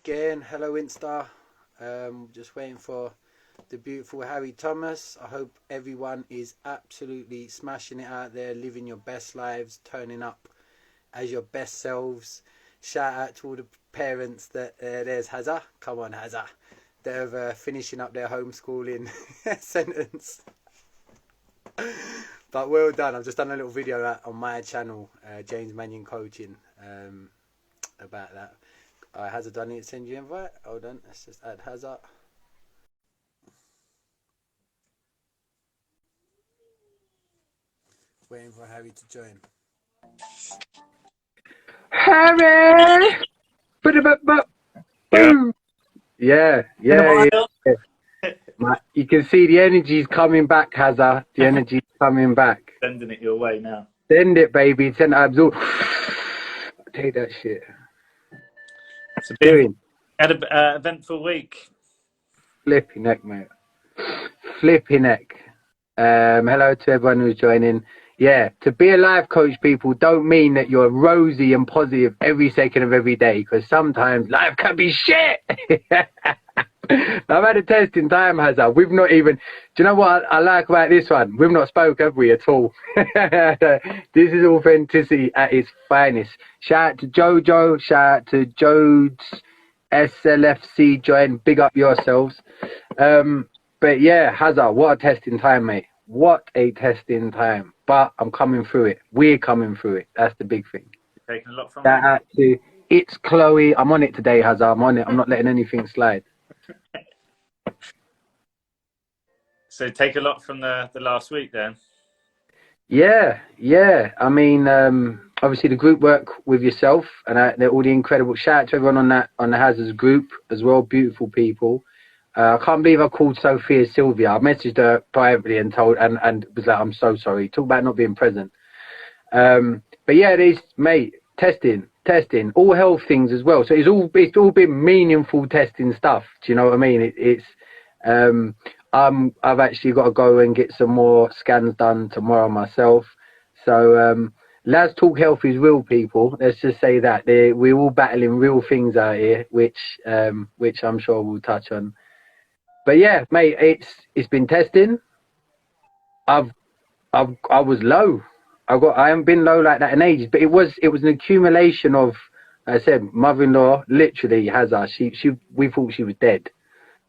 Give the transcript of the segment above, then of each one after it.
again. Hello, Insta. Just waiting for the beautiful Harry Thomas. I hope everyone is absolutely smashing it out there, living your best lives, turning up as your best selves. Shout out to all the parents that there's Hazza. Come on, Hazza. They're finishing up their homeschooling sentence. But well done. I've just done a little video on my channel, James Mannion Coaching, about that. Hazza, do I need to send you an invite? Hold on, let's just add Hazza. Waiting for Harry to join. Harry! Boom! Yeah. You can see the energy's coming back, Hazza. The energy's coming back. Sending it your way now. Send it, baby. Send it, absorb. Take that shit. It's a bit had an eventful week. Flipping neck, mate. Flipping neck. Hello to everyone who's joining. Yeah, to be a life coach, people, don't mean that you're rosy and positive every second of every day, because sometimes life can be shit. I've had a testing time, Hazza. We've not even... Do you know what I like about this one? We've not spoke, have we, at all? This is authenticity at its finest. Shout out to Jojo. Shout out to Jodes SLFC join. Big up yourselves. But yeah, Hazza, what a testing time, mate. What a testing time. But I'm coming through it. We're coming through it. That's the big thing. You're taking a lot from Shout out to It's Chloe. I'm on it today, Hazza. I'm on it. I'm not letting anything slide. So take a lot from the last week then. Yeah. I mean, obviously the group work with yourself and all the incredible shout out to everyone on the Hazard's group as well. Beautiful people. I can't believe I called Sophia Sylvia. I messaged her privately and told and was like, I'm so sorry. Talk about not being present. But yeah, it is, mate. Testing, all health things as well. So it's all been meaningful testing stuff. Do you know what I mean? I've actually got to go and get some more scans done tomorrow myself. So Let's Talk Health is real, people. Let's just say that we're all battling real things out here, which I'm sure we'll touch on. But yeah, mate, it's been testing. I was low. I haven't been low like that in ages, but it was an accumulation of, like I said, mother-in-law literally has us. We thought she was dead.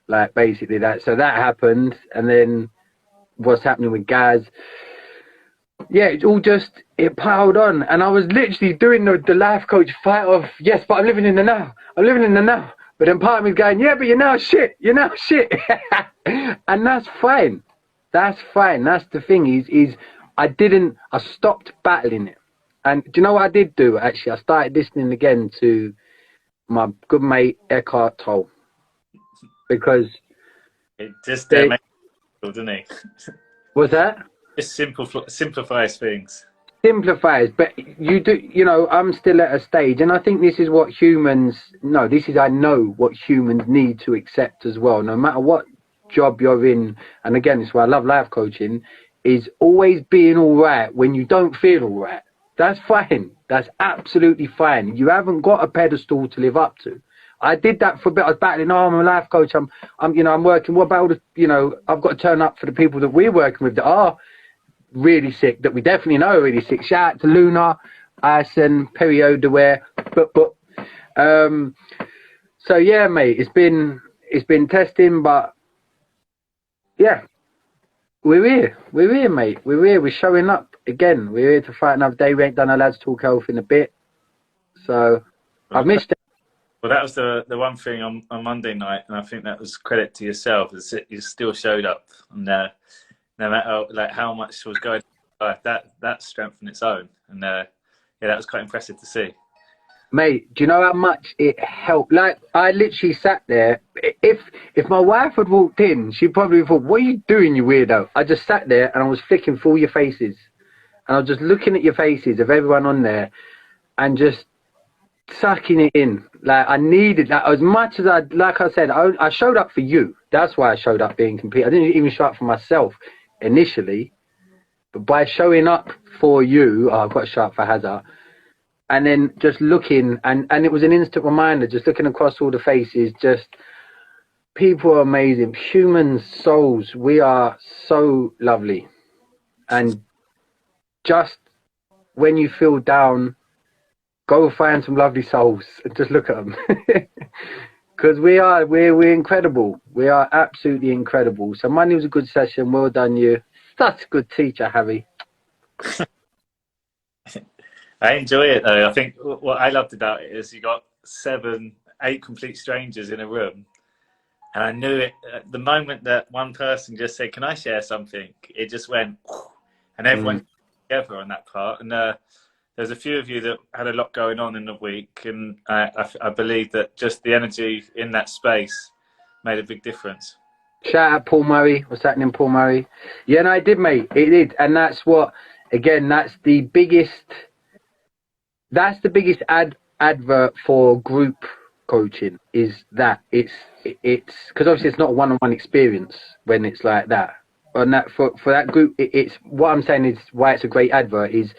Like basically that. So that happened, and then what's happening with Gaz? Yeah, it piled on, and I was literally doing the life coach fight of yes, but I'm living in the now. But then part of me's going, yeah, but you're now shit. And that's fine. That's the thing is I stopped battling it. And do you know what I did do actually? I started listening again to my good mate Eckhart Tolle. Because it just makes it simple, doesn't it? What's that? It simplifies things. Simplifies, but I'm still at a stage, and I think this is what I know what humans need to accept as well. No matter what job you're in, and again, it's why I love life coaching, is always being all right when you don't feel all right. That's fine. That's absolutely fine. You haven't got a pedestal to live up to. I did that for a bit. I was battling. Oh, I'm a life coach. I'm working. What about I've got to turn up for the people that we're working with that are really sick, that we definitely know are really sick. Shout out to Luna, Ison, Periodaware. So yeah, mate, it's been testing, but yeah, we're here, mate. We're showing up again. We're here to fight another day. We ain't done a Lads Talk Health in a bit, so I've missed it. Well, that was the one thing on Monday night, and I think that was credit to yourself. You still showed up, and no matter like how much was going on, that's strength in its own. And yeah, that was quite impressive to see. Mate, do you know how much it helped? Like, I literally sat there. If my wife had walked in, she probably thought, what are you doing, you weirdo? I just sat there and I was flicking through your faces. And I was just looking at your faces of everyone on there and just sucking it in. Like, I needed that as much as like I said, I showed up for you. That's why I showed up being complete. I didn't even show up for myself initially. But by showing up for you, I've got to show up for Hazard. and then just looking, and it was an instant reminder, just looking across all the faces, just people are amazing, human souls, we are so lovely. And just when you feel down, go find some lovely souls and just look at them. Because we're incredible. We are absolutely incredible. So Monday was a good session. Well done, you. Such a good teacher, Harry. I enjoy it though. I think what I loved about it is you got 7, 8 complete strangers in a room, and I knew it at the moment that one person just said, "Can I share something?" It just went, and everyone together on that part. And there's a few of you that had a lot going on in the week, and I believe that just the energy in that space made a big difference. Shout out Paul Murray. What's happening, Paul Murray? Yeah, no, it did, mate. It did. And that's what, again, that's the biggest advert for group coaching, is that it's because obviously it's not a one-on-one experience when it's like that. And that for that group, it's what I'm saying is why it's a great advert is,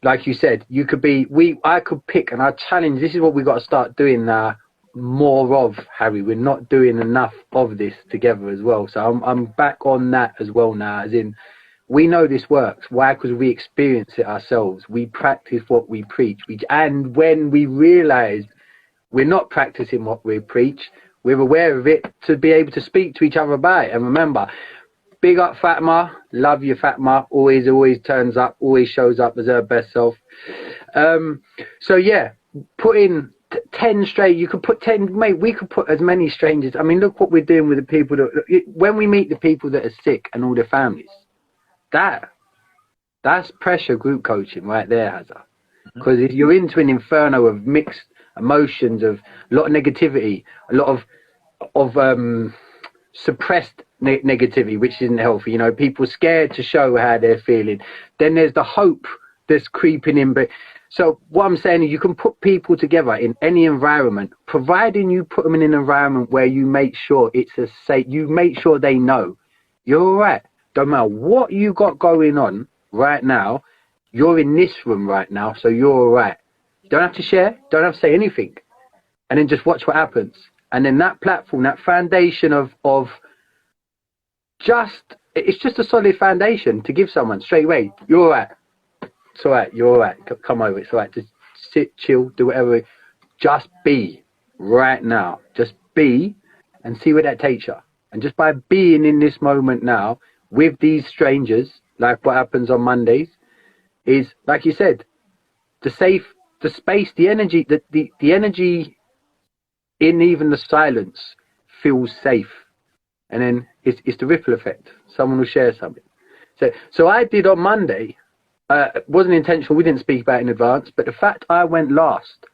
like you said, you could be, I could pick, and I challenge, this is what we got to start doing now, more of, Harry. We're not doing enough of this together as well. So I'm back on that as well now, as in, we know this works. Why? Because we experience it ourselves. We practice what we preach. And when we realize we're not practicing what we preach, we're aware of it to be able to speak to each other about it. And remember, big up Fatma, love you Fatma, always turns up, always shows up as her best self. So yeah, put in 10 straight, you could put 10, mate, we could put as many strangers. I mean, look what we're doing with the people that, when we meet the people that are sick and all their families, that's pressure group coaching right there, Hazza. Because if you're into an inferno of mixed emotions, of a lot of negativity, a lot of suppressed negativity, which isn't healthy, you know, people scared to show how they're feeling, then there's the hope that's creeping in. But so what I'm saying is, you can put people together in any environment, providing you put them in an environment where you make sure it's a safe, you make sure they know you're all right. Don't matter what you got going on right now, you're in this room right now, so you're all right. You don't have to share, don't have to say anything, and then just watch what happens. And then that platform, that foundation of it's just a solid foundation to give someone straight away. You're all right. It's all right. You're all right. Come over. It's all right. Just sit, chill, do whatever. Just be right now. Just be, and see where that takes you. And just by being in this moment now with these strangers, like what happens on Mondays, is, like you said, the space, the energy, the energy in even the silence feels safe. And then it's the ripple effect. Someone will share something. So I did on Monday, it wasn't intentional, we didn't speak about it in advance, but the fact I went last,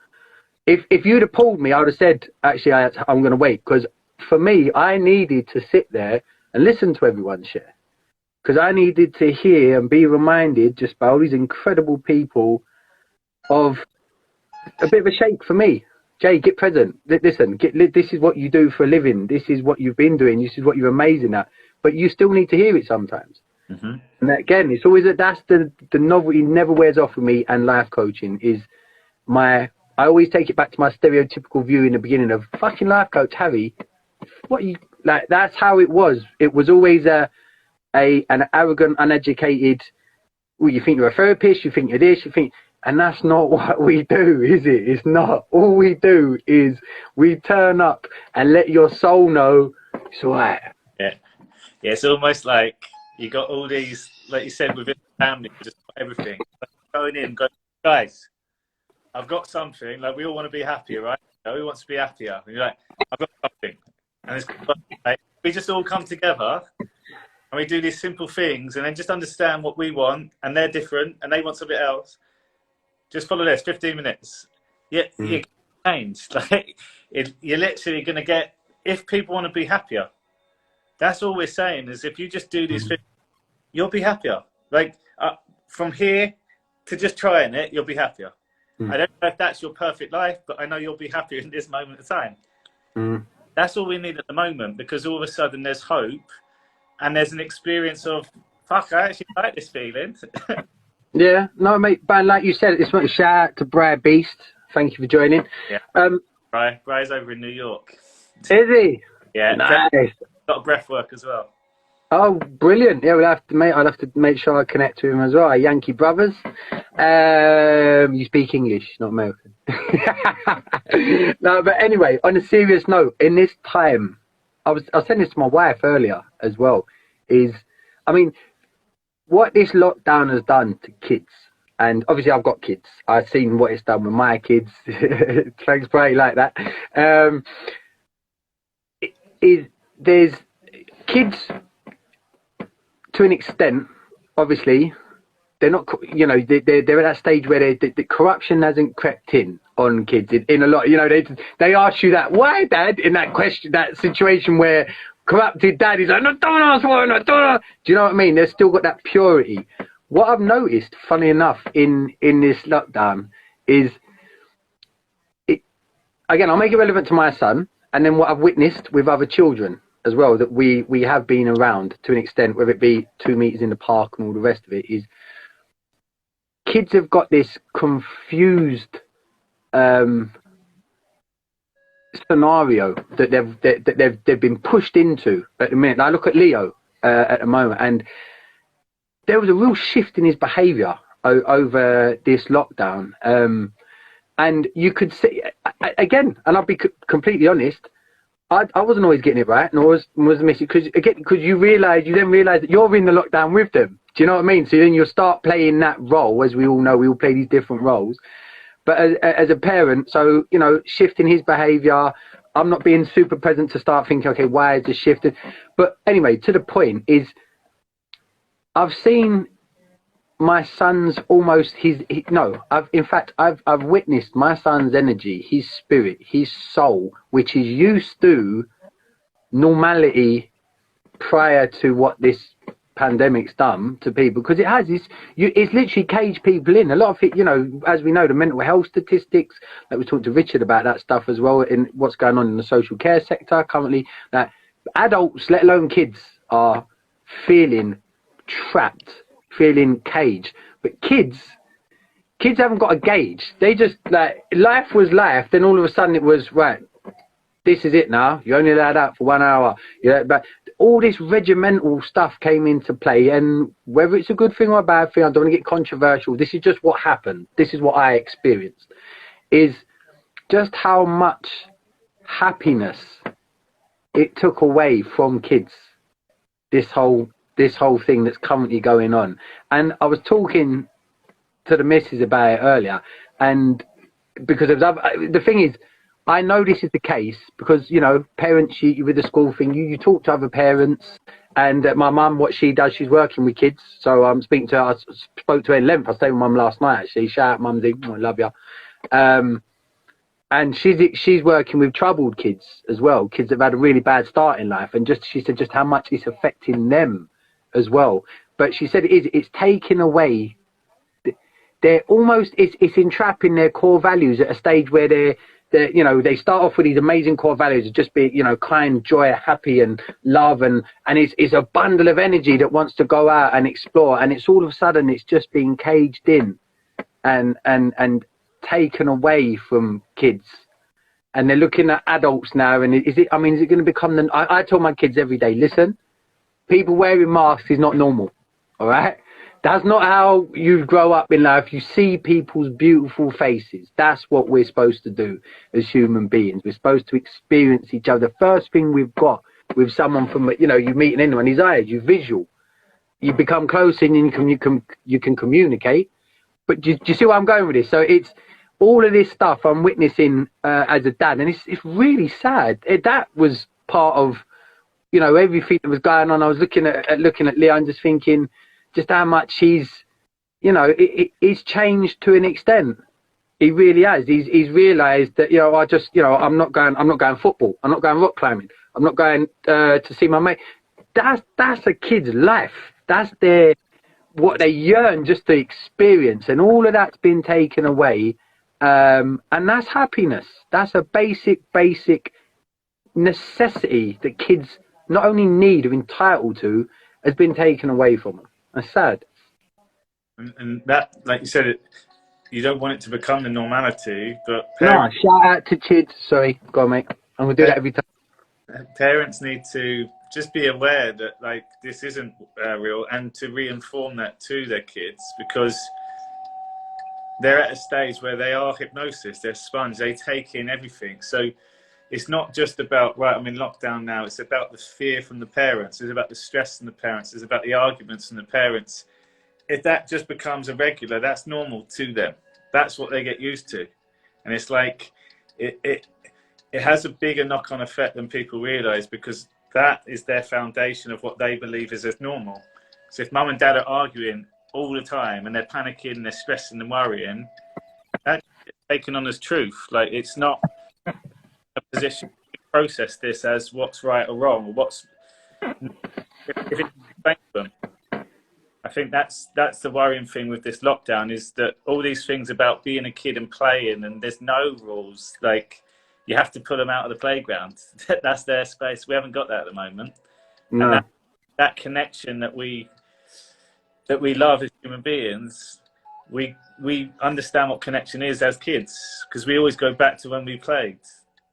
if you'd have pulled me, I would have said, actually, I'm going to wait. Because for me, I needed to sit there and listen to everyone share. Because I needed to hear and be reminded, just by all these incredible people, of a bit of a shake for me. Jay, get present. Listen, this is what you do for a living. This is what you've been doing. This is what you're amazing at. But you still need to hear it sometimes. Mm-hmm. And again, it's always that's the novelty never wears off with me. And life coaching is I always take it back to my stereotypical view in the beginning of fucking life coach Harry. What you like? That's how it was. It was always an arrogant, uneducated. Well, you think you're a therapist. You think you're this. You think. And that's not what we do, is it? It's not. All we do is we turn up and let your soul know it's all right. Yeah. Yeah, it's almost like you got all these, like you said, within the family, just everything. Going in, going, guys, I've got something. Like, we all want to be happier, right? Who wants to be happier? And you're like, I've got something. And it's like, we just all come together and we do these simple things and then just understand what we want, and they're different and they want something else. Just follow this, 15 minutes. Yeah, you change. Like, you're literally going to get, if people want to be happier, that's all we're saying is if you just do these things, you'll be happier. Like, from here to just trying it, you'll be happier. I don't know if that's your perfect life, but I know you'll be happier in this moment of time. That's all we need at the moment, because all of a sudden there's hope and there's an experience of, fuck, I actually like this feeling. Yeah, no, mate. But like you said, it's a shout out to Brad Beast. Thank you for joining. Yeah. Bry's over in New York. Is he? Yeah, Nice. got a breath work as well. Oh, brilliant! Yeah, I'll have to make sure I connect to him as well. Yankee brothers. You speak English, not American. No, but anyway, on a serious note, in this time, I was saying this to my wife earlier as well. I mean, what this lockdown has done to kids, and obviously I've got kids. I've seen what it's done with my kids. Thanks, Bray, like that. There's kids to an extent, obviously, they're not, they're at that stage where the corruption hasn't crept in on kids in a lot, they ask you that, why, Dad, in that question, that situation where corrupted dad is like, no, don't ask why, no, don't ask. Do you know what I mean? They've still got that purity. What I've noticed, funny enough, in this lockdown is, again, I'll make it relevant to my son, and then what I've witnessed with other children as well, that we have been around to an extent, whether it be 2 meters in the park and all the rest of it, is kids have got this confused scenario that they've been pushed into at the minute. I look at Leo at the moment, and there was a real shift in his behaviour over this lockdown, and you could see again, and I'll be completely honest, I wasn't always getting it right, nor was missing, because you then realise that you're in the lockdown with them. Do you know what I mean? So then you'll start playing that role. As we all know, we all play these different roles. But as a parent, so, shifting his behaviour, I'm not being super present to start thinking, okay, why is this shifted? But anyway, to the point is, I've seen my son's almost I've witnessed my son's energy, his spirit, his soul, which is used to normality prior to what this pandemic's done to people, because it's literally caged people in. A lot of it, as we know, the mental health statistics, like we talked to Richard about that stuff as well, in what's going on in the social care sector currently, that adults, let alone kids, are feeling trapped, feeling caged. But kids haven't got a gauge. They just, like, life was life, then all of a sudden it was, right, this is it now, you're only allowed out for 1 hour. But all this regimental stuff came into play, and whether it's a good thing or a bad thing, I don't want to get controversial, this is just what happened, this is what I experienced, is just how much happiness it took away from kids, this whole thing that's currently going on. And I was talking to the missus about it earlier, and because the thing is, I know this is the case because, parents, you with the school thing, you talk to other parents, and my mum, what she does, she's working with kids. So I'm speaking to her, I spoke to her at length. I stayed with mum last night, actually. Shout out, Mumsy, I love you. And she's working with troubled kids as well, kids that have had a really bad start in life. And she said just how much it's affecting them as well. But she said it's taking away, they're almost, it's entrapping their core values at a stage where they start off with these amazing core values of just being, kind, joy, happy, and love, and it's a bundle of energy that wants to go out and explore, and it's all of a sudden it's just being caged in and taken away from kids, and they're looking at adults now. And is it going to become I tell my kids every day, listen, people wearing masks is not normal, all right? That's not how you grow up in life. You see people's beautiful faces. That's what we're supposed to do as human beings. We're supposed to experience each other. The first thing we've got with someone from, you meeting anyone, his eyes, you visual. You become close and you can communicate. But do you see where I'm going with this? So it's all of this stuff I'm witnessing as a dad, and it's really sad. That was part of, everything that was going on. I was looking at Leo and just thinking, just how much he's changed to an extent. He really has. He's realised that, I'm not going football. I'm not going rock climbing. I'm not going to see my mate. That's a kid's life. That's what they yearn just to experience, and all of that's been taken away. And that's happiness. That's a basic necessity that kids not only need, are entitled to, has been taken away from them. That's sad. and that, like you said, you don't want it to become the normality, but No, shout out to Chid. Sorry, go on, mate. I'm gonna do that every time. parents need to just be aware that like this isn't real, and to re-inform that to their kids, because they're at a stage where they are hypnosis, they're sponge, they take in everything. So it's not just about, right, I'm in lockdown now, it's about the fear from the parents, it's about the stress from the parents, it's about the arguments from the parents. If that just becomes a regular, that's normal to them, that's what they get used to. And it's like it has a bigger knock-on effect than people realize, because that is their foundation of what they believe is as normal. So if mum and dad are arguing all the time and they're panicking, they're stressing and worrying, that's taken on as truth. Like, it's not a position to process this as what's right or wrong, or what's, if it's them. I think that's the worrying thing with this lockdown, is that all these things about being a kid and playing, and there's no rules. Like, you have to pull them out of the playground. That's their space. We haven't got that at the moment. No. And that connection that we love as human beings, we understand what connection is as kids, because we always go back to when we played.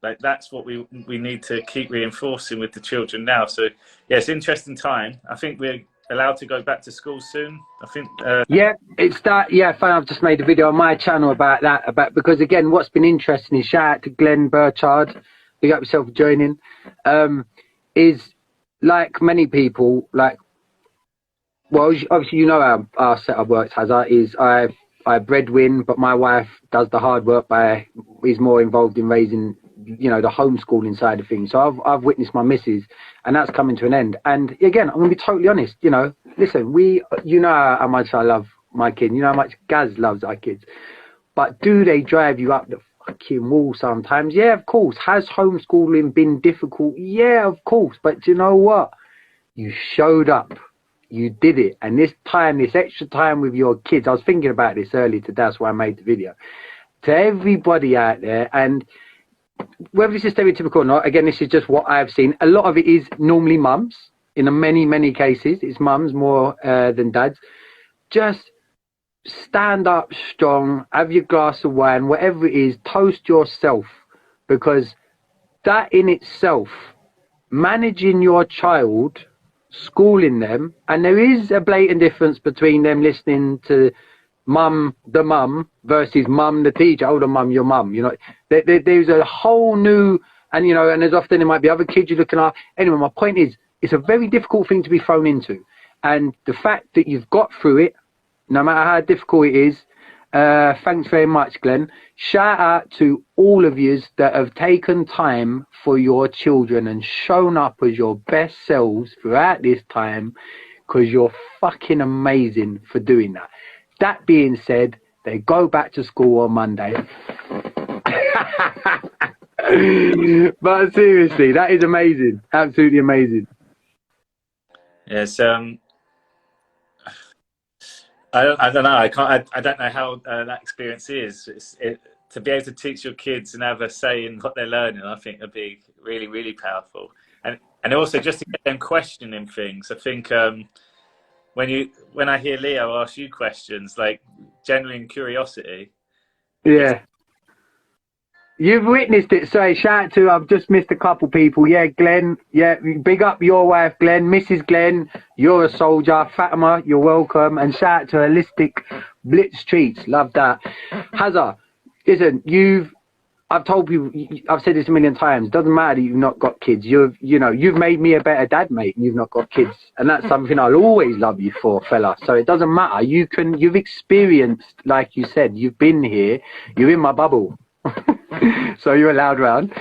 Like, that's what we need to keep reinforcing with the children now. So yeah, it's an interesting time. I think we're allowed to go back to school soon. I think Yeah, it's that. Yeah, fine. I've just made a video on my channel about that. Because again, what's been interesting is, shout out to Glenn Burchard, big up yourself for joining. Is like many people, like, well, obviously you know how our setup works. Is I breadwin, but my wife does the hard work. Is more involved in raising, you know, the homeschooling side of things. So I've witnessed my missus, and that's coming to an end. And again, I'm gonna be totally honest. You know, listen, you know how much I love my kid. You know how much Gaz loves our kids. But do they drive you up the fucking wall sometimes? Yeah, of course. Has homeschooling been difficult? Yeah, of course. But you know what? You showed up. You did it. And this extra time with your kids, I was thinking about this earlier today, that's why I made the video. To everybody out there, and whether this is stereotypical or not, again, this is just what I've seen. A lot of it is normally mums. In many cases, it's mums more than dads. Just stand up strong, have your glass of wine, whatever it is, toast yourself. Because that in itself, managing your child, schooling them, and there is a blatant difference between them listening to mum the mum versus mum the teacher. Older mum, your mum, you know, there's a whole new, and you know, and as often there might be other kids you're looking at. Anyway, my point is, it's a very difficult thing to be thrown into, and the fact that you've got through it, no matter how difficult it is, thanks very much, Glenn. Shout out to all of yous that have taken time for your children and shown up as your best selves throughout this time, because you're fucking amazing for doing that. That being said, they go back to school on Monday. But seriously, that is amazing. Absolutely amazing. yes. I don't know. I don't know how that experience is. To be able to teach your kids and have a say in what they're learning, I think would be really, really powerful. And also just to get them questioning things. I think when I hear Leo ask you questions, like genuine curiosity. Yeah. You've witnessed it. Sorry, shout out to, I've just missed a couple people. Yeah, Glenn. Yeah, big up your wife, Glenn. Mrs. Glenn, you're a soldier. Fatima, you're welcome. And shout out to Holistic Blitz Treats. Love that. Hazza, listen, I've told people, I've said this a million times, doesn't matter that you've not got kids. You've made me a better dad, mate, and you've not got kids. And that's something I'll always love you for, fella. So it doesn't matter. You've experienced, like you said, you've been here, you're in my bubble. So you're allowed round.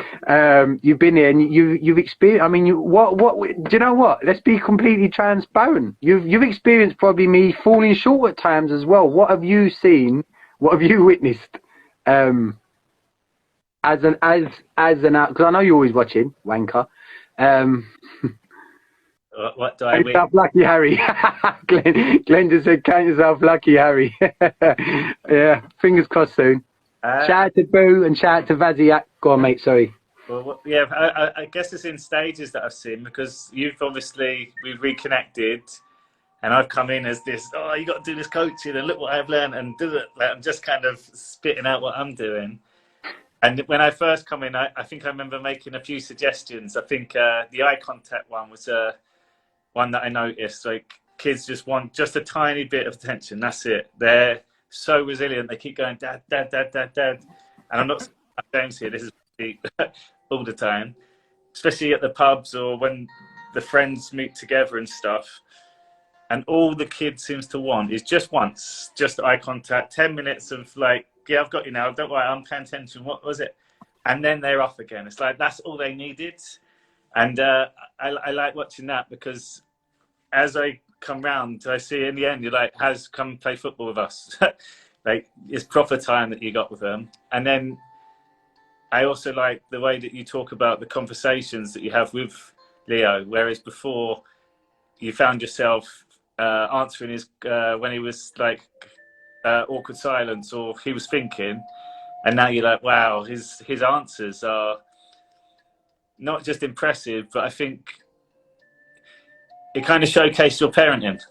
You've been here and you've experienced, I mean, do you know what? Let's be completely transparent. You've experienced probably me falling short at times as well. What have you seen? What have you witnessed? As an because I know you're always watching, wanker. What do I win? Yourself lucky, Harry. Glenn just said, count yourself lucky, Harry. Yeah, fingers crossed soon. Shout out to Boo and shout out to Vaziak. Go on, mate, sorry. Well, yeah, I guess it's in stages that I've seen, because we've reconnected, And I've come in as this, oh, you got to do this coaching, and look what I've learned, and do it. Like, I'm just kind of spitting out what I'm doing. And when I first come in, I think I remember making a few suggestions. I think the eye contact one was one that I noticed. Like, kids just want just a tiny bit of attention. That's it. They're so resilient. They keep going, dad, dad, dad, dad, dad. And I'm not James here. This is all the time, especially at the pubs or when the friends meet together and stuff. And all the kid seems to want is just once, just eye contact, 10 minutes of like, yeah, I've got you now. Don't worry, I'm paying attention. What was it? And then they're off again. It's like, that's all they needed. And I like watching that, because as I come round, I see in the end, you're like, has come play football with us. Like, it's proper time that you got with them. And then I also like the way that you talk about the conversations that you have with Leo, whereas before you found yourself answering his when he was like awkward silence, or he was thinking, and now you're like, wow, his answers are not just impressive, but I think it kind of showcased your parenting.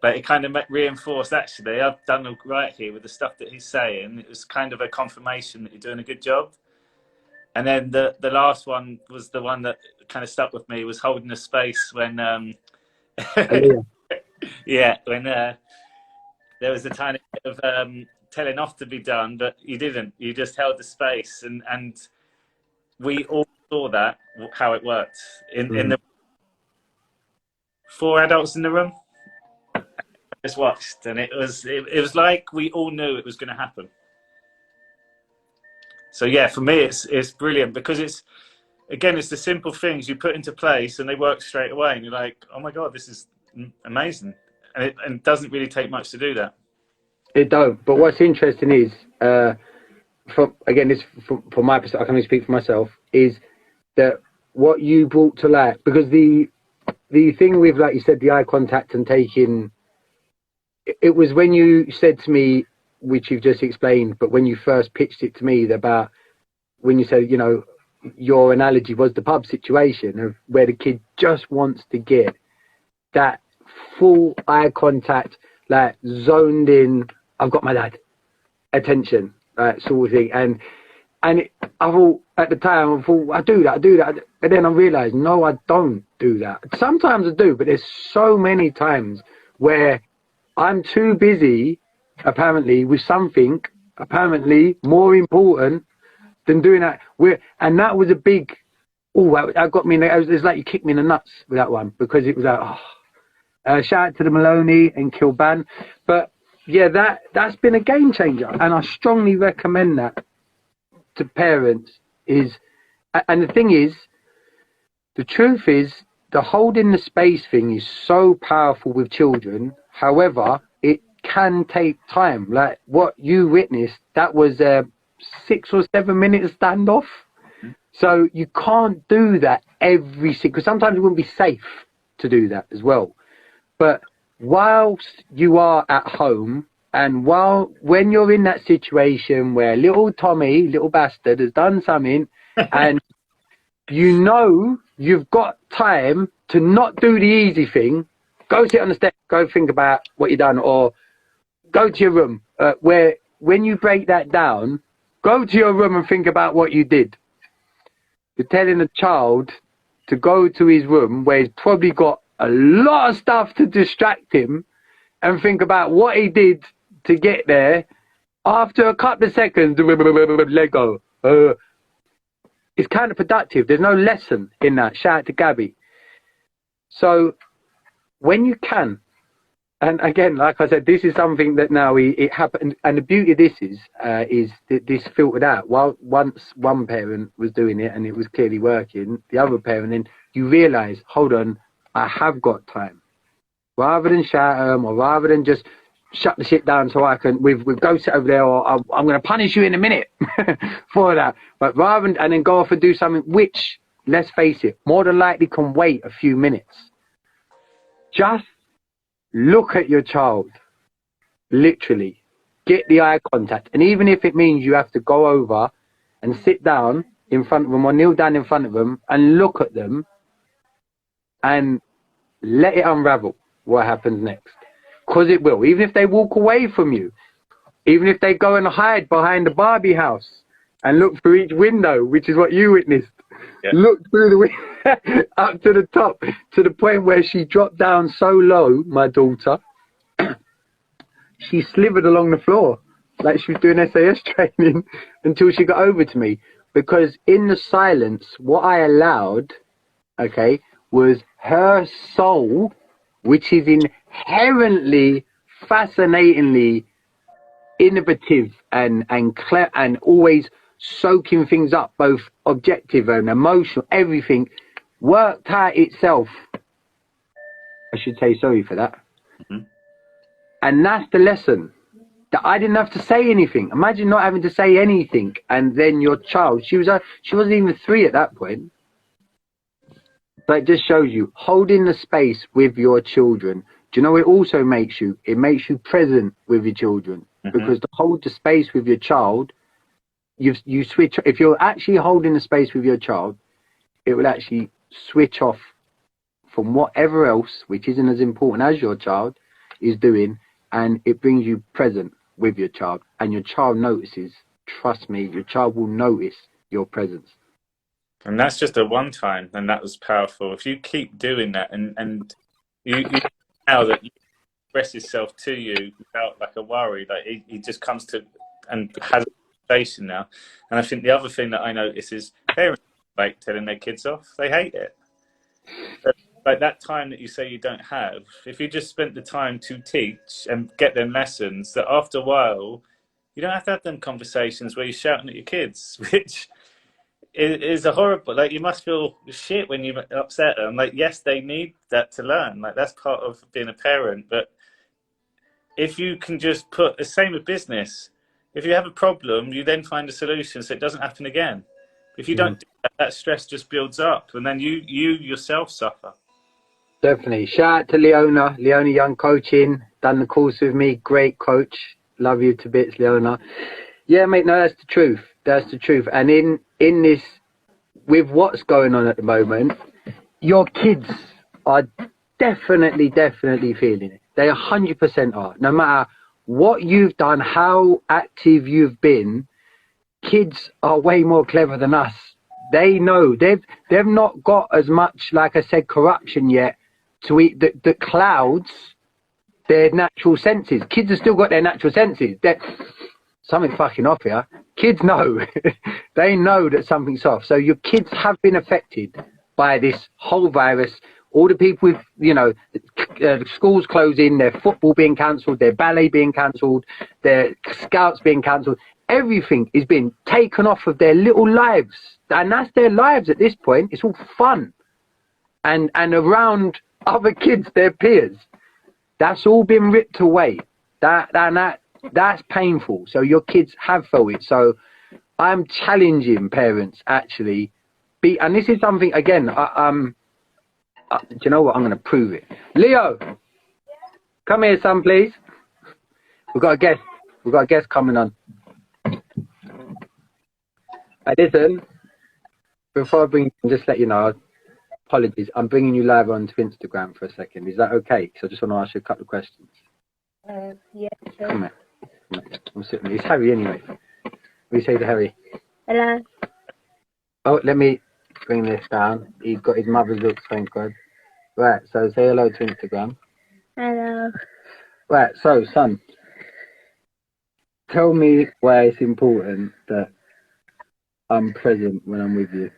Like, it kind of reinforced, actually, I've done all right here with the stuff that he's saying. It was kind of a confirmation that you're doing a good job. And then the last one was the one that kind of stuck with me, was holding the space when yeah, when there was a tiny bit of telling off to be done, but you didn't. You just held the space, and we all saw that, how it worked in the 4 adults in the room. I just watched, and it was like we all knew it was going to happen. So yeah, for me, it's brilliant, because it's the simple things you put into place and they work straight away, and you're like, oh my god, this is amazing. And it doesn't really take much to do that. It don't. But what's interesting is, from my perspective, I can only speak for myself, is that what you brought to light, because the thing with, like you said, the eye contact and taking, it was when you said to me, which you've just explained, but when you first pitched it to me about when you said, you know, your analogy was the pub situation of where the kid just wants to get that full eye contact, like zoned in, I've got my dad, attention, sort of thing. And I thought at the time, I do that. But then I realized, no, I don't do that. Sometimes I do, but there's so many times where I'm too busy, apparently, with something apparently more important than doing that. And that was a big, that got me, it was like you kicked me in the nuts with that one, because it was like, shout out to the Maloney and Kilban. But yeah, that's been a game changer, and I strongly recommend that to parents. And the thing is, the truth is, the holding the space thing is so powerful with children. However, it can take time. Like what you witnessed, that was a 6 or 7 minute standoff. So you can't do that every single, because sometimes it wouldn't be safe to do that as well. But whilst you are at home, and when you're in that situation where little Tommy, little bastard, has done something, and you know you've got time to not do the easy thing, go sit on the step, go think about what you've done, or go to your room, where when you break that down, go to your room and think about what you did. You're telling a child to go to his room where he's probably got a lot of stuff to distract him, and think about what he did to get there. After a couple of seconds, Lego. It's counterproductive. There's no lesson in that. Shout out to Gabby. So when you can, and again, like I said, this is something that now it happened, and the beauty of this is this filtered out. While once one parent was doing it and it was clearly working, the other parent, then you realise, hold on, I have got time. Rather than shout at them, or rather than just shut the shit down so I can, we've go sit over there, or I'm going to punish you in a minute for that. But rather than, and then go off and do something which, let's face it, more than likely can wait a few minutes. Just look at your child, literally, get the eye contact. And even if it means you have to go over and sit down in front of them, or kneel down in front of them and look at them and let it unravel. what happens next. Because it will. Even if they walk away from you, even if they go and hide behind the Barbie house and look through each window, which is what you witnessed, look through the window up to the top, to the point where she dropped down so low, my daughter, she slithered along the floor like she was doing SAS training until she got over to me. Because in the silence, what I allowed, okay, was her soul, which is inherently, fascinatingly innovative and always soaking things up, both objective and emotional, everything worked out itself. I should say sorry for that. Mm-hmm. And that's the lesson. That I didn't have to say anything. Imagine not having to say anything, and then your child, she wasn't even 3 at that point. But it just shows you holding the space with your children. Do you know it also makes you? It makes you present with your children. Mm-hmm. Because to hold the space with your child, you switch. If you're actually holding the space with your child, it will actually switch off from whatever else, which isn't as important as your child is doing, and it brings you present with your child, and your child notices. Trust me, your child will notice your presence. And that's just a one time, and that was powerful. If you keep doing that, and you now that you express yourself to you without like a worry, like he just comes to and has a conversation now. And I think the other thing that I notice is parents like telling their kids off. They hate it. Like that time that you say you don't have, if you just spent the time to teach and get them lessons, that after a while, you don't have to have them conversations where you're shouting at your kids, which is a horrible, like you must feel shit when you upset them. Like, yes, they need that to learn. Like that's part of being a parent. But if you can just put the same with business, if you have a problem, you then find a solution so it doesn't happen again. If you don't do that, that stress just builds up and then you yourself suffer. Definitely. Shout out to Leona Young Coaching, done the course with me. Great coach. Love you to bits, Leona. Yeah, mate, no, that's the truth. That's the truth. And in this, with what's going on at the moment, your kids are definitely feeling it. They 100% are. No matter what you've done, how active you've been, kids are way more clever than us. They know. They've not got as much, like I said, corruption yet to eat the clouds, their natural senses. Kids have still got their natural senses. Something fucking off here. Kids know. They know that something's off. So your kids have been affected by this whole virus. All the people with, you know, schools closing, their football being cancelled, their ballet being cancelled, their scouts being cancelled. Everything is being taken off of their little lives. And that's their lives at this point. It's all fun. And around other kids, their peers. That's all been ripped away. That's painful. So your kids have felt it. So I'm challenging parents actually. And this is something, again, do you know what? I'm going to prove it. Leo, come here, son, please. We've got a guest. We've got a guest coming on. Hey, listen, before I bring, just let you know, apologies, I'm bringing you live onto Instagram for a second. Is that okay? So I just want to ask you a couple of questions. Yeah, sure. Come here. I'm sitting here. It's Harry anyway. What do you say to Harry? Hello. Oh, let me bring this down. He's got his mother's looks, thank God. Right, so say hello to Instagram. Hello. Right, so, son, tell me why it's important that I'm present when I'm with you.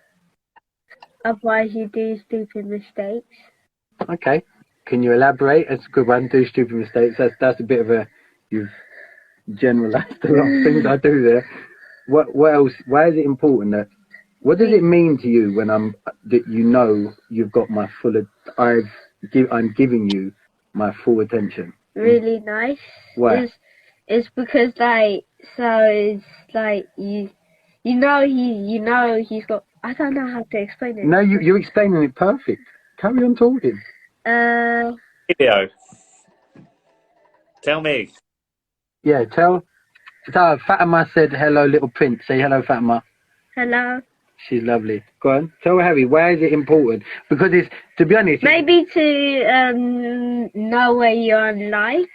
Otherwise you do stupid mistakes. Okay. Can you elaborate? That's a good one. Do stupid mistakes. That's a bit of a, you've generalised a lot of things I do there. What else? Why is it important that, what does it mean to you when that you know you've got my full, I'm giving you my full attention? Really nice. Why? It's because like, so it's like you know he's got, I don't know how to explain it. No, you're explaining it perfect. Carry on talking. Video. Tell me. Yeah, tell Fatima said hello, little prince. Say hello, Fatima. Hello. She's lovely. Go on, tell Harry, why is it important? Because it's, to be honest, Maybe to know where you're in life.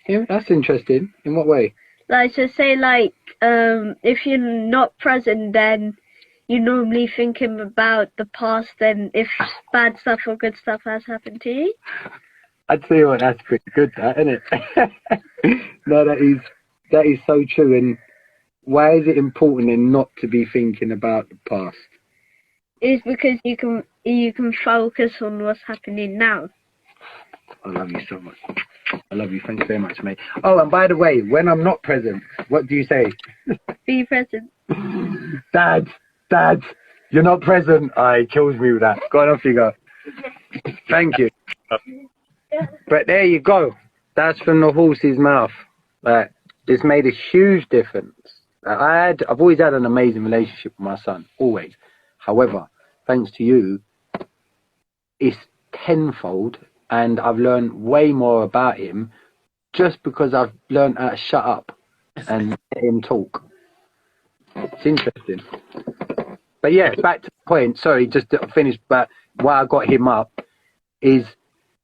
yeah, that's interesting. In what way? Like, to say, like, if you're not present, then you're normally thinking about the past and if bad stuff or good stuff has happened to you. I'd say, well, that's pretty good, that, isn't it? No, that is so true. And why is it important then not to be thinking about the past? It's because you can focus on what's happening now. I love you so much. I love you. Thanks very much, mate. Oh, and by the way, when I'm not present, what do you say? Be present. Dad, you're not present. It kills me with that. Go on, off you go. Thank you. But there you go. That's from the horse's mouth. Like, it's made a huge difference. I've always had an amazing relationship with my son, always. However, thanks to you, it's tenfold, and I've learned way more about him just because I've learned how to shut up and let him talk. It's interesting. But yeah, back to the point. Sorry, just to finish. But why I got him up is,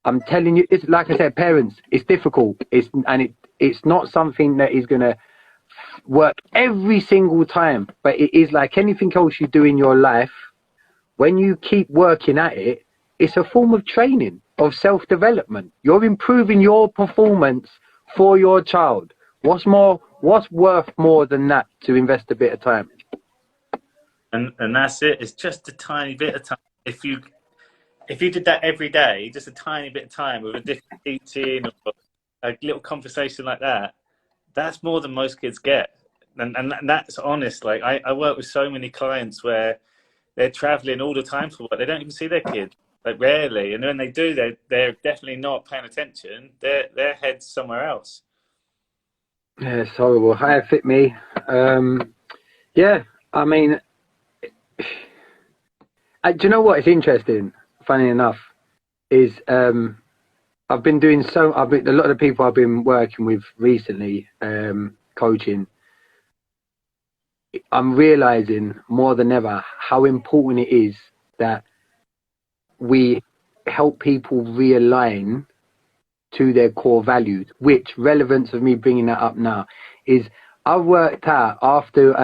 I'm telling you, it's like I said, parents, it's difficult. It's not something that is gonna work every single time. But it is like anything else you do in your life. When you keep working at it, it's a form of training, of self-development. You're improving your performance for your child. What's worth more than that to invest a bit of time? And that's it. It's just a tiny bit of time. If you did that every day, just a tiny bit of time with a different teaching or a little conversation like that, that's more than most kids get. And that's honest. Like, I work with so many clients where they're traveling all the time for work. They don't even see their kids, like rarely. And when they do, they're definitely not paying attention. Their head's somewhere else. Yeah, it's horrible. How it fit me. Yeah, I mean, do you know what? It's interesting. Funny enough, is I've been doing a lot of the people I've been working with recently, coaching. I'm realizing more than ever how important it is that we help people realign to their core values. Which relevance of me bringing that up now is, I've worked out after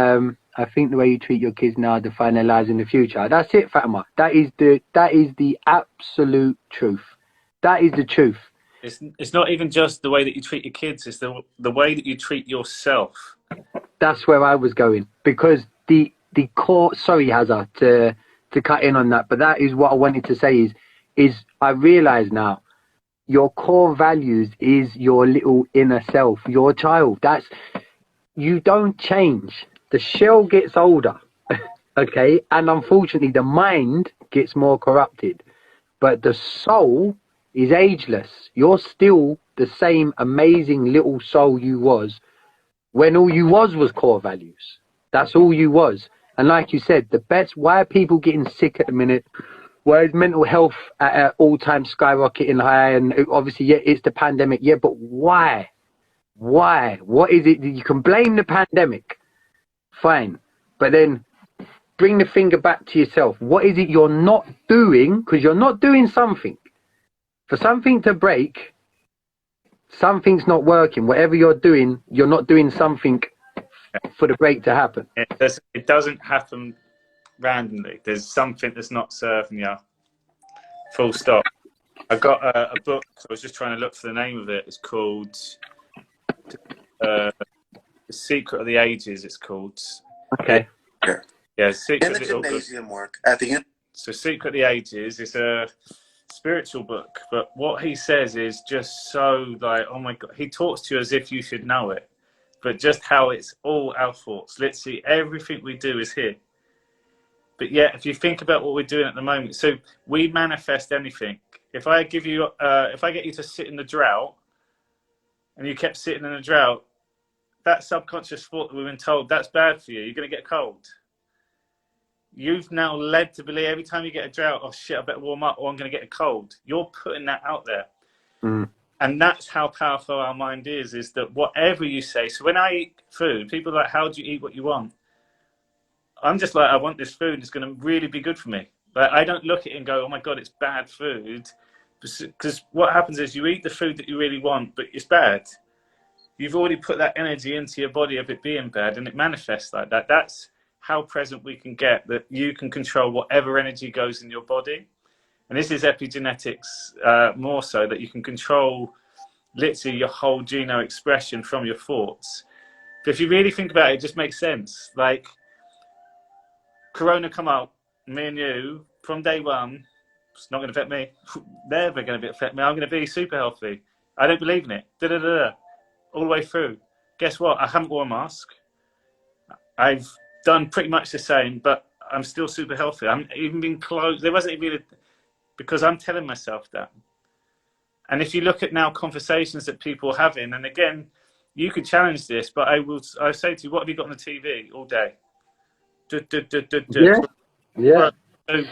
I think the way you treat your kids now define their lives in the future. That's it, Fatima. That is the absolute truth. That is the truth. It's not even just the way that you treat your kids. It's the way that you treat yourself. That's where I was going, because the core. Sorry, Hazza, to cut in on that, but that is what I wanted to say. Is I realise now, your core values is your little inner self, your child. You don't change. The shell gets older, okay, and unfortunately the mind gets more corrupted, but the soul is ageless. You're still the same amazing little soul you was when all you was core values. That's all you was. And like you said, why are people getting sick at the minute? Why is mental health at an all-time skyrocketing high? And obviously, yeah, it's the pandemic. Yeah, but why? Why? What is it? You can blame the pandemic. Fine. But then bring the finger back to yourself. What is it you're not doing? Because you're not doing something. For something to break, something's not working. Whatever you're doing, you're not doing something for the break to happen. It doesn't happen randomly. There's something that's not serving you. Full stop. I got a book. I was just trying to look for the name of it. It's called The Secret of the Ages. It's called. Okay. Yeah, Secret In the gymnasium work at the end. So Secret of the Ages is a spiritual book, but what he says is just so like, oh my God, he talks to you as if you should know it, but just how it's all our thoughts. Literally everything we do is here. But yeah, if you think about what we're doing at the moment, so we manifest anything. If I get you to sit in the drought, and you kept sitting in the drought, that subconscious thought that we've been told that's bad for you, you're going to get cold. You've now led to believe every time you get a drought, oh shit, I better warm up or I'm going to get a cold. You're putting that out there. Mm. And that's how powerful our mind is that whatever you say, so when I eat food, people are like, how do you eat what you want? I'm just like, I want this food. It's going to really be good for me. Like, I don't look at it and go, oh my God, it's bad food. Because what happens is you eat the food that you really want, but it's bad. You've already put that energy into your body of it being bad, and it manifests like that. That's how present we can get, that you can control whatever energy goes in your body. And this is epigenetics more so, that you can control literally your whole genome expression from your thoughts. But if you really think about it, it just makes sense. Like, Corona come out, me and you, from day one, it's not going to affect me. Never going to affect me. I'm going to be super healthy. I don't believe in it. Da-da-da-da. All the way through. Guess what? I haven't worn a mask. I've done pretty much the same, but I'm still super healthy. I'm even been close. There wasn't even because I'm telling myself that. And if you look at now conversations that people are having, and again, you could challenge this, but I say to you, what have you got on the TV all day? Yeah. So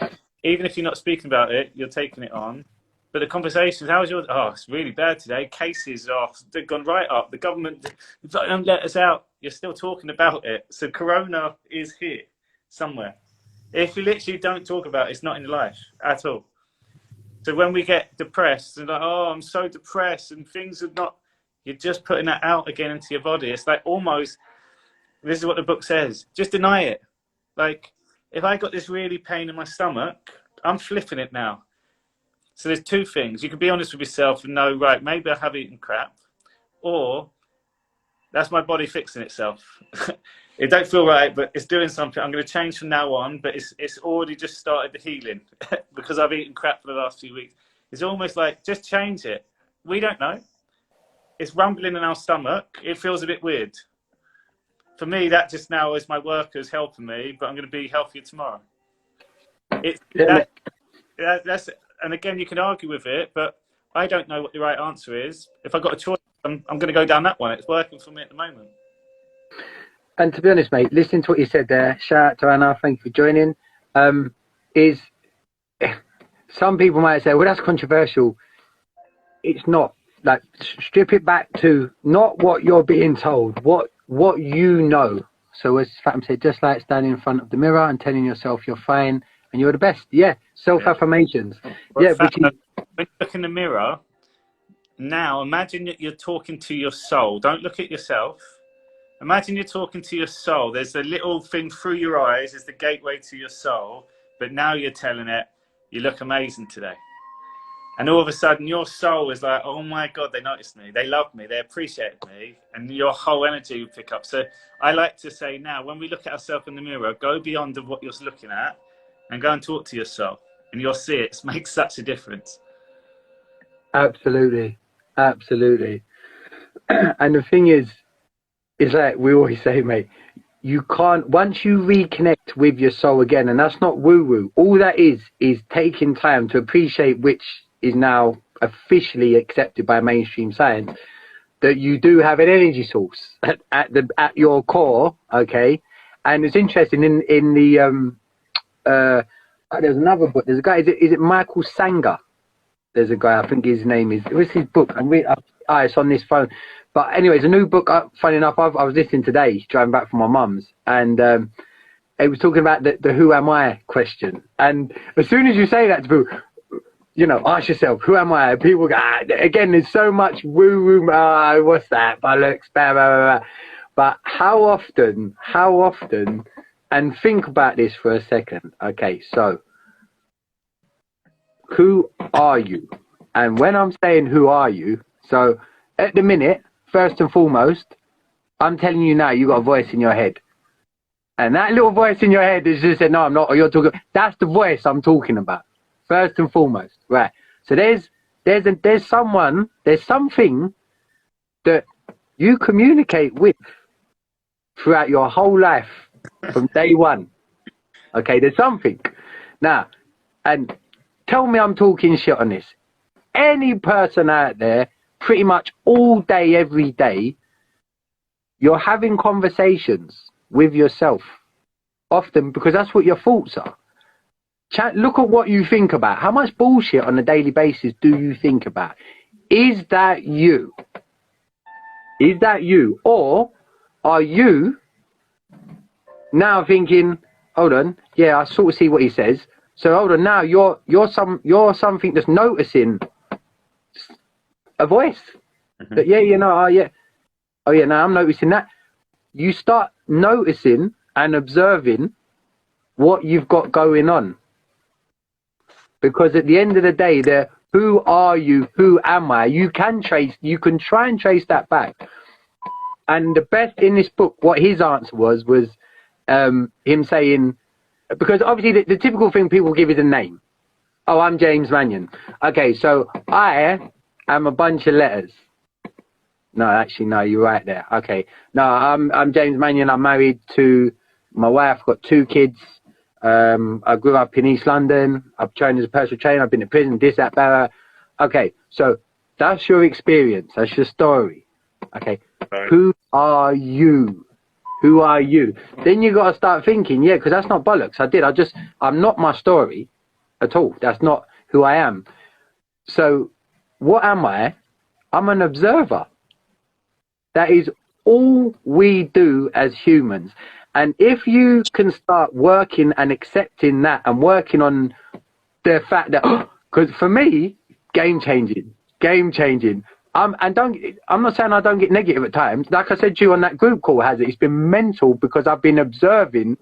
even if you're not speaking about it, you're taking it on. But the conversations, how's yours? Oh, it's really bad today. Cases are they've gone right up. The government don't let us out. You're still talking about it. So Corona is here somewhere. If you literally don't talk about it, it's not in your life at all. So when we get depressed and like, oh, I'm so depressed and things are not, you're just putting that out again into your body. It's like almost, this is what the book says, just deny it. Like, if I got this really pain in my stomach, I'm flipping it now. So there's two things. You can be honest with yourself and know, right, maybe I have eaten crap, or that's my body fixing itself. It don't feel right, but it's doing something. I'm going to change from now on, but it's already just started the healing because I've eaten crap for the last few weeks. It's almost like, just change it. We don't know. It's rumbling in our stomach. It feels a bit weird. For me, that just now is my workers helping me, but I'm going to be healthier tomorrow. That's, and again, you can argue with it, but I don't know what the right answer is. If I've got a choice, I'm going to go down that one. It's working for me at the moment. And to be honest, mate, listening to what you said there, shout out to Anna, thank you for joining. Is some people might say, well, that's controversial. It's not. Like, strip it back to not what you're being told, what you know. So as Fatima said, just like standing in front of the mirror and telling yourself you're fine and you're the best. Yeah, self-affirmations. Well, yeah, when you look in the mirror, now imagine that you're talking to your soul. Don't look at yourself. Imagine you're talking to your soul. There's a little thing through your eyes, is the gateway to your soul, but now you're telling it, you look amazing today. And all of a sudden, your soul is like, oh my God, they noticed me. They love me. They appreciate me. And your whole energy will pick up. So I like to say now, when we look at ourselves in the mirror, go beyond of what you're looking at and go and talk to yourself. And you'll see it makes such a difference. Absolutely. Absolutely. And the thing is like we always say, mate, you can't, once you reconnect with your soul again, and that's not woo-woo, all that is taking time to appreciate, which is now officially accepted by mainstream science, that you do have an energy source at your core, okay? And it's interesting in the there's another book. There's a guy. Is it Michael Sanger? There's a guy. I think his name is. What's his book? It's on this phone. But anyways, a new book. Funny enough, I was listening today, driving back from my mum's, and it was talking about the "Who am I?" question. And as soon as you say that to people, you know, ask yourself, who am I? People go, again, there's so much woo-woo, what's that? Bollocks, blah, blah, blah, blah. But how often, and think about this for a second. Okay, so, who are you? And when I'm saying who are you, so at the minute, first and foremost, I'm telling you now, you got a voice in your head. And that little voice in your head is just saying, no, I'm not, or you're talking, that's the voice I'm talking about. First and foremost, right? So there's something that you communicate with throughout your whole life from day one. Okay, there's something. Now, and tell me I'm talking shit on this. Any person out there, pretty much all day, every day, you're having conversations with yourself. Often because that's what your thoughts are. Look at what you think about. How much bullshit on a daily basis do you think about? Is that you? Is that you? Or are you now thinking, hold on. Yeah, I sort of see what he says. So hold on. Now you're something that's noticing a voice. That yeah, you know, oh yeah. Now I'm noticing that. You start noticing and observing what you've got going on. Because at the end of the day, who are you? Who am I? You can try and trace that back. And the best in this book, what his answer was him saying, because obviously the typical thing people give is a name. Oh, I'm James Mannion. Okay, so I am a bunch of letters. No, actually, no, you're right there. Okay, no, I'm James Mannion. I'm married to my wife. Got 2 kids. I grew up in East London. I've trained as a personal trainer. I've been to prison. This, that, that. Okay, so that's your experience. That's your story. Okay, right. Who are you? Who are you? Then you got to start thinking, yeah, because that's not bollocks. I'm not my story at all. That's not who I am. So what am I? I'm an observer. That is all we do as humans. And if you can start working and accepting that and working on the fact that, because for me, game changing. I'm not saying I don't get negative at times. Like I said to you on that group call, it's been mental because I've been observing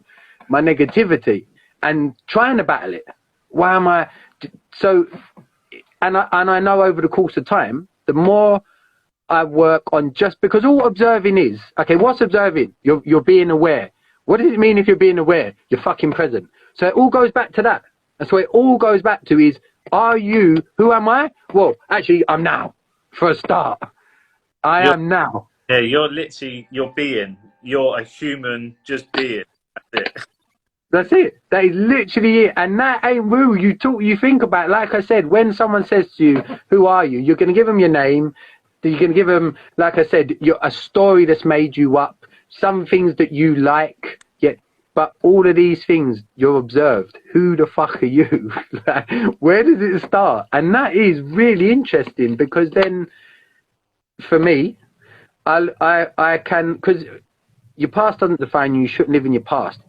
my negativity and trying to battle it. Why am I so? And I know over the course of time, the more I work on, just because all observing is, okay, what's observing? You're being aware. What does it mean if you're being aware? You're fucking present. So it all goes back to that. That's what it all goes back to is, are you, who am I? Well, actually, I'm now, for a start. I am now. Yeah, you're literally, you're being. You're a human just being. That's it. That's it. That is literally it. And that ain't woo. You think about, like I said, when someone says to you, who are you? You're going to give them your name. You can give them, like I said, a story that's made you up, some things that you like, but all of these things you're observed. Who the fuck are you? Where does it start? And that is really interesting because then, for me, I can, because your past doesn't define you. You shouldn't live in your past.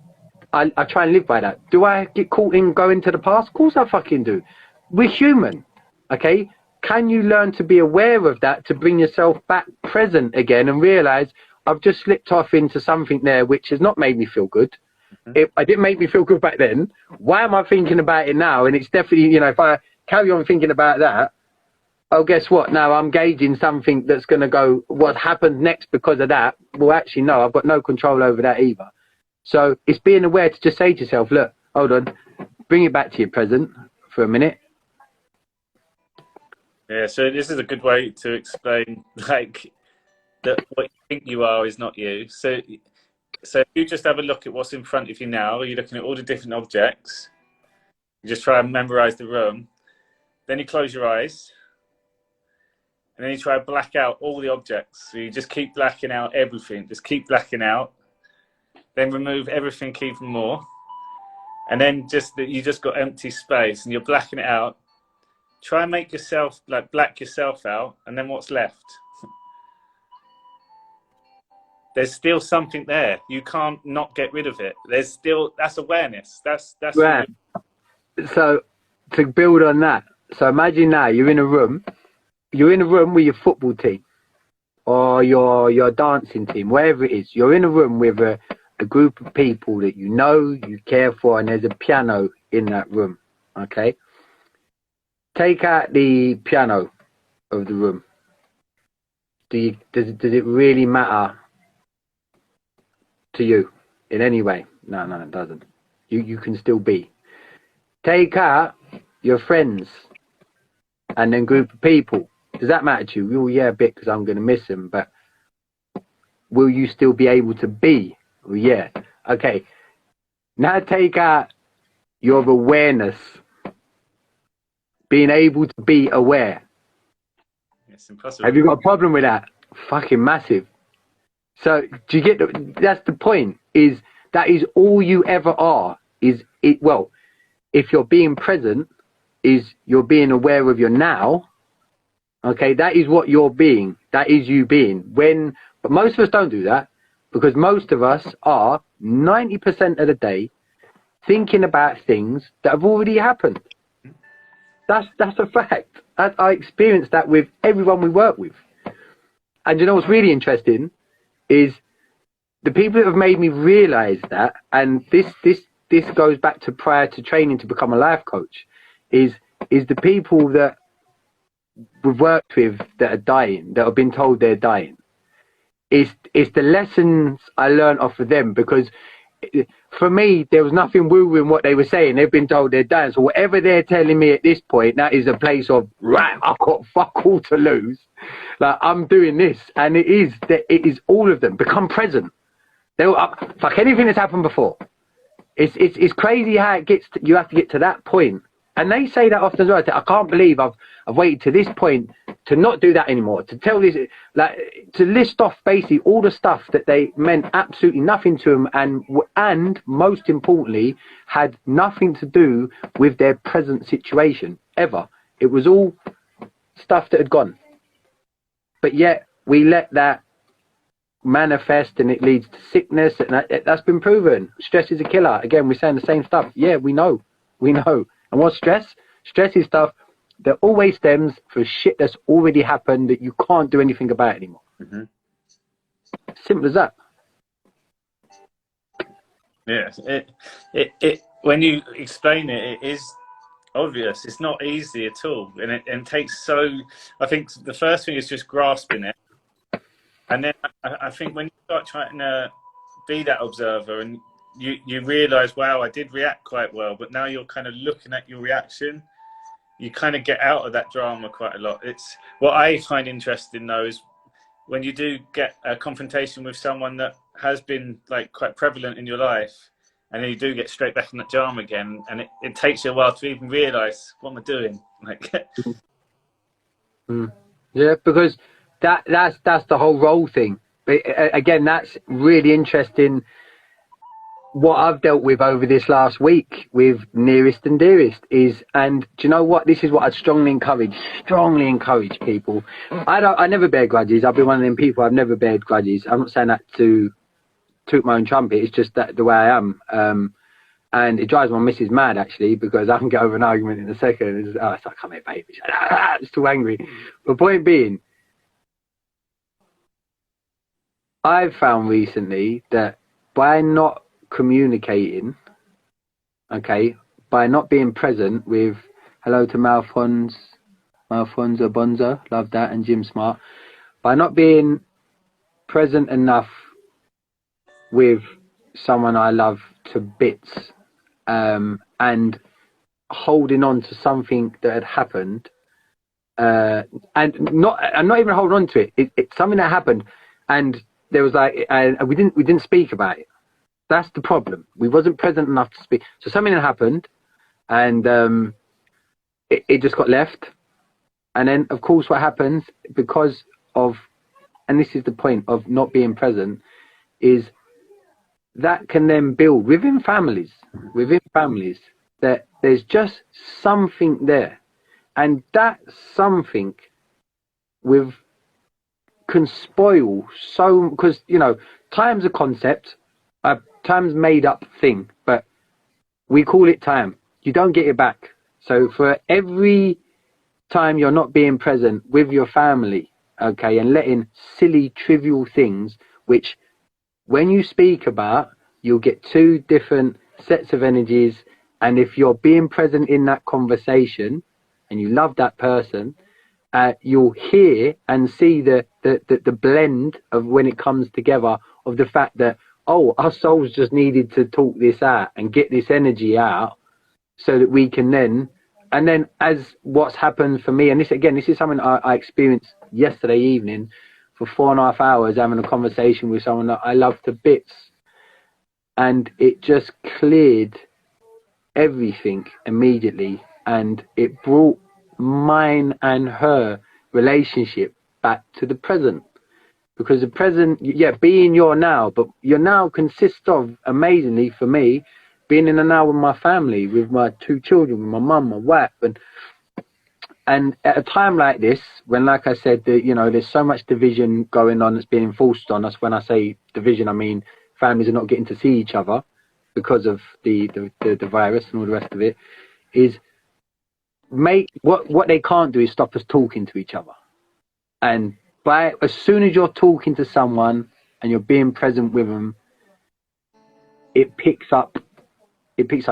I try and live by that. Do I get caught in going to the past? Of course I fucking do. We're human, okay? Can you learn to be aware of that to bring yourself back present again and realize I've just slipped off into something there which has not made me feel good. It didn't make me feel good back then. Why am I thinking about it now? And it's definitely, if I carry on thinking about that, oh, guess what? Now I'm gauging something that's going to go, what happened next because of that? Well, actually, no, I've got no control over that either. So it's being aware to just say to yourself, look, hold on, bring it back to your present for a minute. Yeah, so this is a good way to explain, like, that what you think you are is not you. So if you just have a look at what's in front of you now, you're looking at all the different objects. You just try and memorize the room. Then you close your eyes. And then you try to black out all the objects. So you just keep blacking out everything. Just keep blacking out. Then remove everything even more. And then you just got empty space and you're blacking it out. Try and make yourself, like, black yourself out. And then what's left? There's still something there. You can't not get rid of it. That's awareness. That's right. So to build on that, so imagine now you're in a room with your football team or your dancing team, wherever it is. You're in a room with a group of people that you care for, and there's a piano in that room. Okay. Take out the piano of the room. Does it really matter to you in any way? No, it doesn't. You can still be. Take out your friends and then group of people. Does that matter to you? Well, yeah, a bit, because I'm going to miss them, but will you still be able to be? Well, yeah. Okay. Now take out your awareness. Being able to be aware. It's impossible. Have you got a problem with that? Fucking massive. So do you get that's the point, is that is all you ever are, is it. Well, if you're being present, is you're being aware of your now. Okay, that is what you're being. That is you being. But most of us don't do that, because most of us are 90% of the day thinking about things that have already happened. That's a fact. I experienced that with everyone we work with. And you know what's really interesting is the people that have made me realise that, and this goes back to prior to training to become a life coach, is the people that we've worked with that are dying, that have been told they're dying. It's the lessons I learned off of them, because for me, there was nothing woo in what they were saying. They've been told they're dying. So whatever they're telling me at this point, that is a place of, right, I've got fuck all to lose. Like, I'm doing this. And it is all of them. Become present. Fuck anything that's happened before. It's crazy how you have to get to that point. And they say that often as well. I can't believe I've waited to this point to not do that anymore. To tell this, like, to list off basically all the stuff that they meant absolutely nothing to them, and most importantly, had nothing to do with their present situation ever. It was all stuff that had gone. But yet we let that manifest, and it leads to sickness, and that's been proven. Stress is a killer. Again, we're saying the same stuff. Yeah, we know. And what's stress? Stress is stuff that always stems from shit that's already happened that you can't do anything about anymore. Mm-hmm. Simple as that. Yes, it when you explain it, it is obvious. It's not easy at all, and it takes so. I think the first thing is just grasping it, and then I think when you start trying to be that observer, and you realise, wow, I did react quite well, but now you're kind of looking at your reaction, you kind of get out of that drama quite a lot. It's what I find interesting though is when you do get a confrontation with someone that has been like quite prevalent in your life, and then you do get straight back in that drama again, and it takes you a while to even realise, what am I doing? Like, yeah, because that's the whole role thing. But again, that's really interesting. What I've dealt with over this last week with nearest and dearest is, and do you know what? This is what I'd strongly encourage people. I never bear grudges. I've been one of them people. I've never bared grudges. I'm not saying that to toot my own trumpet. It's just that the way I am. And it drives my missus mad actually, because I can get over an argument in a second. It's like, come here, baby. It's too angry. But point being, I've found recently that by not communicating, by not being present with, hello to Malfonza Bonza, love that, and Jim Smart, by not being present enough with someone I love to bits, and holding on to something that had happened, and not even holding on to it. It's something that happened, and there was like, we didn't speak about it. That's the problem. We wasn't present enough to speak. So something had happened, and it just got left. And then, of course, what happens because of, and this is the point of not being present, is that can then build within families, that there's just something there. And that something can spoil so, because, you know, time's a concept. Time's made up thing, but we call it time. You don't get it back. So for every time you're not being present with your family, and letting silly, trivial things, which when you speak about, you'll get two different sets of energies. And if you're being present in that conversation and you love that person, you'll hear and see the blend of when it comes together, of the fact that, oh, our souls just needed to talk this out and get this energy out so that we can then, and then as what's happened for me, and this is something I experienced yesterday evening for 4.5 hours, having a conversation with someone that I love to bits. And it just cleared everything immediately. And it brought mine and her relationship back to the present. Because the present, being your now, but your now consists of, amazingly for me, being in the now with my family, with my 2 children, with my mum, my wife, and at a time like this, when, like I said, there's so much division going on that's being enforced on us. When I say division, I mean families are not getting to see each other because of the virus and all the rest of it, is what they can't do is stop us talking to each other. And as soon as you're talking to someone and you're being present with them, it picks up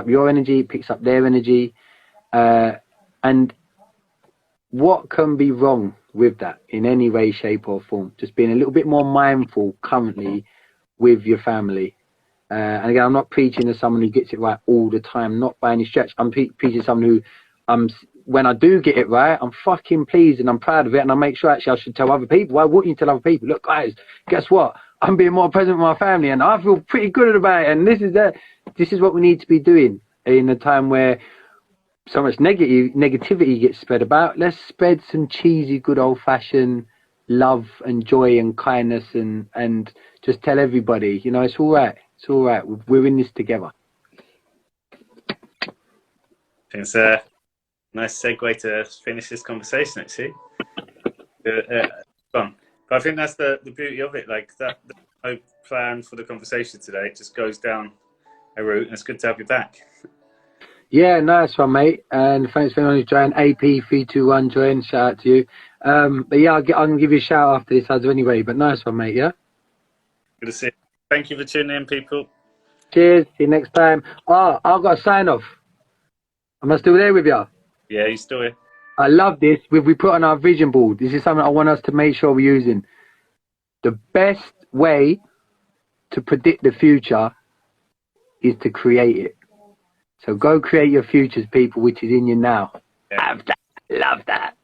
your energy, it picks up their energy, and what can be wrong with that in any way, shape or form? Just being a little bit more mindful currently with your family. And again, I'm not preaching as someone who gets it right all the time, not by any stretch. I'm preaching as someone who, when I do get it right, I'm fucking pleased and I'm proud of it, and I make sure actually I should tell other people. Why wouldn't you tell other people? Look, guys, guess what? I'm being more present with my family, and I feel pretty good about it. And this is what we need to be doing in a time where so much negativity gets spread about. Let's spread some cheesy, good old fashioned love and joy and kindness, and just tell everybody, you know, it's all right. It's all right. We're in this together. It's a nice segue to finish this conversation, actually. Fun. But I think that's the beauty of it. Like that, no plan for the conversation today. It just goes down a route, and it's good to have you back. Yeah, nice one, mate. And thanks for anyone who's joined. AP321 joined. Shout out to you. But yeah, I'm gonna give you a shout after this, as anyway. But nice one, mate. Yeah. Good to see you. Thank you for tuning in, people. Cheers. See you next time. Oh, I've got a sign off. Am I still there with you? Yeah, you still here? I love this. We put on our vision board. This is something I want us to make sure we're using. The best way to predict the future is to create it. So go create your futures, people, which is in you now. Yeah. Love that.